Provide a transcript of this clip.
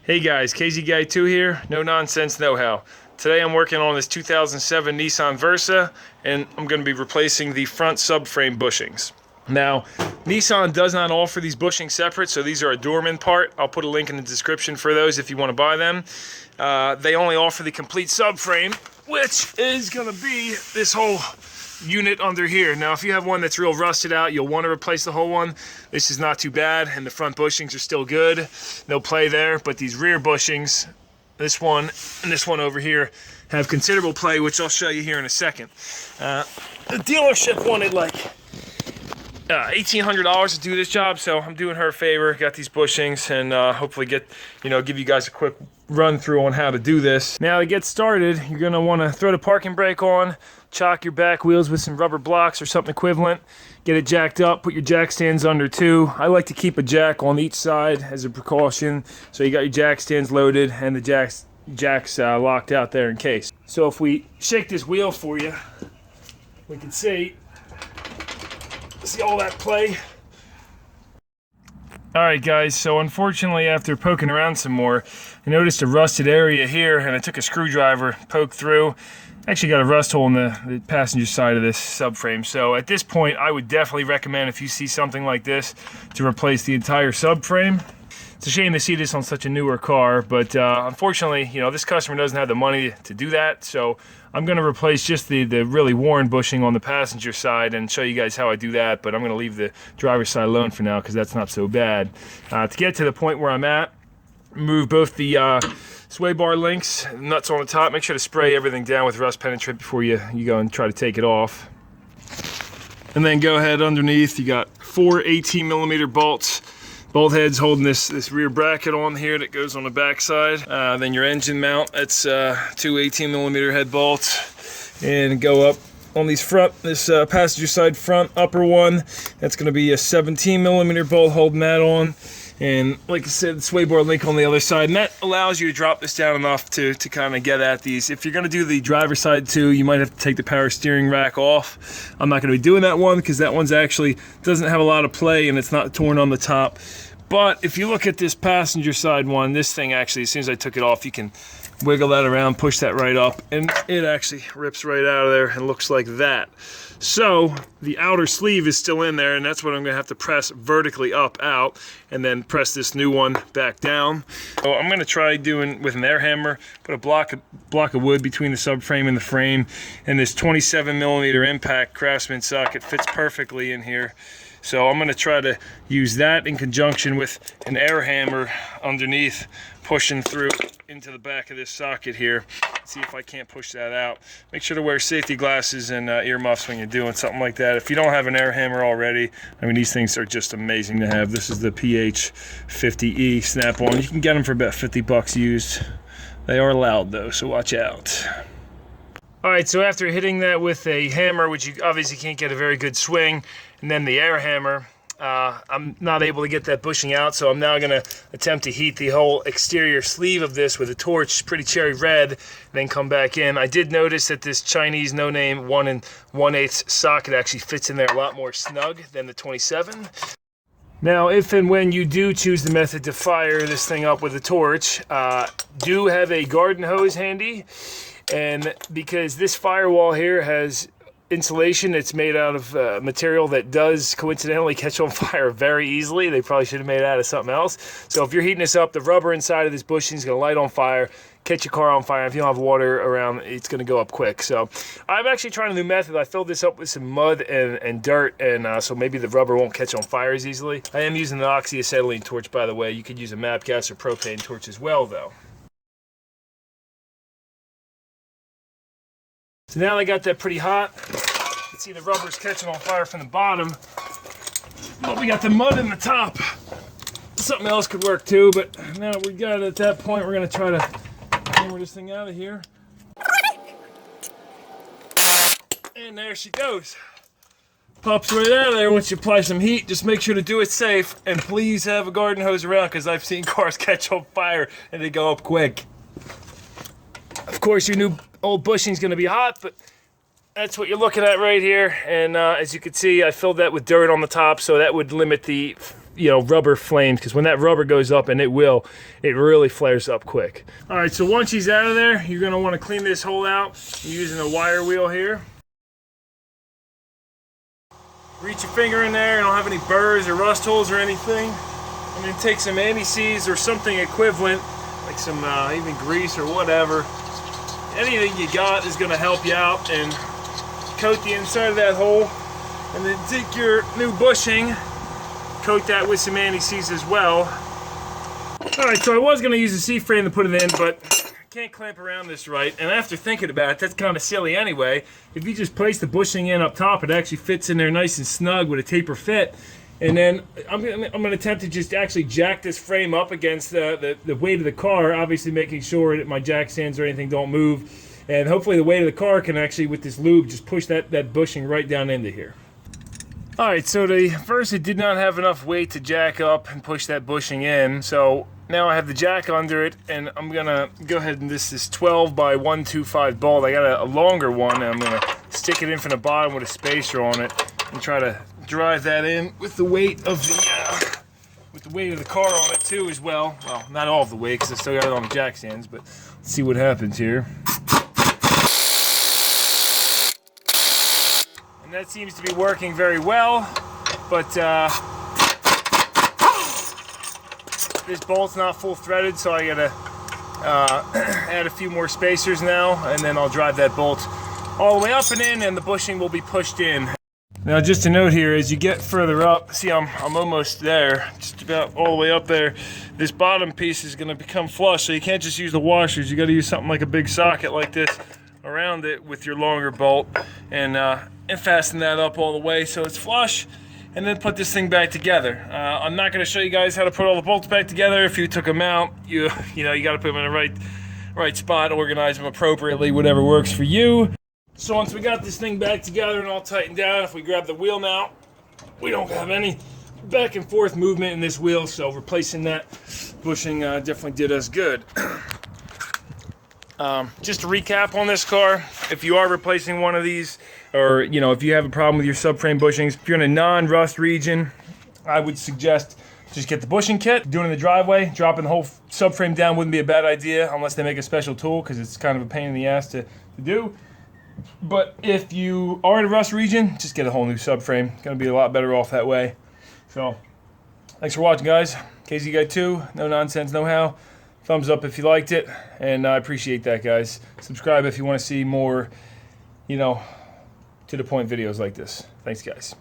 Hey guys, KZ Guy 2 here, No Nonsense Know-How. Today I'm working on this 2007 Nissan Versa, and I'm going to be replacing the front subframe bushings. Now, Nissan does not offer these bushings separate, so these are a Dorman part. I'll put a link in the description for those if you want to buy them. They only offer the complete subframe, which is going to be this whole unit under here. Now, if you have one that's real rusted out, you'll want to replace the whole one. This is not too bad, and the front bushings are still good. No play there, but these rear bushings, this one and this one over here, have considerable play, which I'll show you here in a second. The dealership wanted like $1,800 to do this job, so I'm doing her a favor. Got these bushings, and hopefully give you guys a quick run through on how to do this. Now, to get started, you're gonna want to throw the parking brake on, chock your back wheels with some rubber blocks or something equivalent, get it jacked up, put your jack stands under too. I like to keep a jack on each side as a precaution, so you got your jack stands loaded and the jacks locked out there in case. So if we shake this wheel for you, we can see all that play. Alright guys, so unfortunately after poking around some more, I noticed a rusted area here, and I took a screwdriver, poked through. Actually got a rust hole in the passenger side of this subframe. So at this point, I would definitely recommend, if you see something like this, to replace the entire subframe. It's a shame to see this on such a newer car, but unfortunately, this customer doesn't have the money to do that. So I'm going to replace just the really worn bushing on the passenger side and show you guys how I do that. But I'm going to leave the driver's side alone for now because that's not so bad. To get to the point where I'm at, remove both the sway bar links, nuts on the top. Make sure to spray everything down with rust penetrant before you go and try to take it off. And then go ahead underneath. You got 4 18mm bolts. Bolt heads holding this rear bracket on here that goes on the back side. Then your engine mount, that's 2 18mm head bolts. And go up on these this passenger side front upper one. That's going to be a 17mm bolt holding that on. And like I said, the sway bar link on the other side, and that allows you to drop this down enough to kind of get at these. If you're going to do the driver's side too, you might have to take the power steering rack off. I'm not going to be doing that one because that one's actually doesn't have a lot of play and it's not torn on the top. But if you look at this passenger side one, this thing actually, as soon as I took it off, you can wiggle that around, push that right up, and it actually rips right out of there and looks like that. So the outer sleeve is still in there, and that's what I'm gonna have to press vertically up out and then press this new one back down. So I'm gonna try doing with an air hammer, put a block of wood between the subframe and the frame, and this 27mm impact Craftsman socket fits perfectly in here. So I'm gonna try to use that in conjunction with an air hammer underneath, pushing through into the back of this socket here. See if I can't push that out. Make sure to wear safety glasses and earmuffs when you're doing something like that. If you don't have an air hammer already, I mean, these things are just amazing to have. This is the PH50E snap-on. You can get them for about 50 bucks used. They are loud though, so watch out. Alright, so after hitting that with a hammer, which you obviously can't get a very good swing, and then the air hammer, I'm not able to get that bushing out, so I'm now going to attempt to heat the whole exterior sleeve of this with a torch, pretty cherry red, and then come back in. I did notice that this Chinese no-name 1 1/8 socket actually fits in there a lot more snug than the 27. Now, if and when you do choose the method to fire this thing up with a torch, do have a garden hose handy. And because this firewall here has insulation, it's made out of material that does coincidentally catch on fire very easily. They probably should have made it out of something else. So if you're heating this up, the rubber inside of this bushing is going to light on fire, catch your car on fire. If you don't have water around, it's going to go up quick. So I'm actually trying a new method. I filled this up with some mud and dirt, and so maybe the rubber won't catch on fire as easily. I am using an oxyacetylene torch, by the way. You could use a MAP gas or propane torch as well, though. So now I got that pretty hot. You can see the rubber's catching on fire from the bottom. But we got the mud in the top. Something else could work too, but now we got it at that point, we're gonna try to hammer this thing out of here. And there she goes. Pops right out of there once you apply some heat. Just make sure to do it safe, and please have a garden hose around because I've seen cars catch on fire and they go up quick. Of course, your new old bushing's gonna be hot, but that's what you're looking at right here. And as you can see, I filled that with dirt on the top, so that would limit the rubber flames, because when that rubber goes up, and it really flares up quick. All right, so once he's out of there, you're gonna want to clean this hole out using a wire wheel here. Reach your finger in there, and don't have any burrs or rust holes or anything. And then take some anti-seize or something equivalent, like some even grease or whatever. Anything you got is gonna help you out, and coat the inside of that hole. And then take your new bushing, coat that with some anti-seize as well. Alright, so I was going to use a C-frame to put it in, but I can't clamp around this right. And after thinking about it, that's kind of silly anyway. If you just place the bushing in up top, it actually fits in there nice and snug with a taper fit. And then I'm going to attempt to just actually jack this frame up against the weight of the car, obviously making sure that my jack stands or anything don't move. And hopefully the weight of the car can actually, with this lube, just push that bushing right down into here. Alright, so the Versa did not have enough weight to jack up and push that bushing in, so now I have the jack under it, and I'm gonna go ahead and this 12 by 125 bolt. I got a longer one, and I'm gonna stick it in from the bottom with a spacer on it and try to drive that in with the weight of the car on it too as well. Well, not all of the weight, because I still got it on the jack stands, but let's see what happens here. And that seems to be working very well, but this bolt's not full threaded, so I gotta add a few more spacers now, and then I'll drive that bolt all the way up and in, and the bushing will be pushed in. Now, just a note here, as you get further up, see I'm almost there, just about all the way up there. This bottom piece is gonna become flush, so you can't just use the washers. You gotta use something like a big socket like this around it with your longer bolt, and fasten that up all the way so it's flush, and then put this thing back together. I'm not going to show you guys how to put all the bolts back together. If you took them out, you got to put them in the right spot, organize them appropriately, whatever works for you. So once we got this thing back together and all tightened down, if we grab the wheel now, we don't have any back and forth movement in this wheel, so replacing that bushing definitely did us good. Just to recap on this car, if you are replacing one of these, or if you have a problem with your subframe bushings, if you're in a non-rust region, I would suggest just get the bushing kit. Doing it in the driveway, dropping the whole subframe down wouldn't be a bad idea, unless they make a special tool, because it's kind of a pain in the ass to do. But if you are in a rust region, just get a whole new subframe. Gonna be a lot better off that way. So, thanks for watching, guys. KZ Guy 2, No Nonsense, Know How. Thumbs up if you liked it, and I appreciate that, guys. Subscribe if you want to see more, to the point videos like this. Thanks, guys.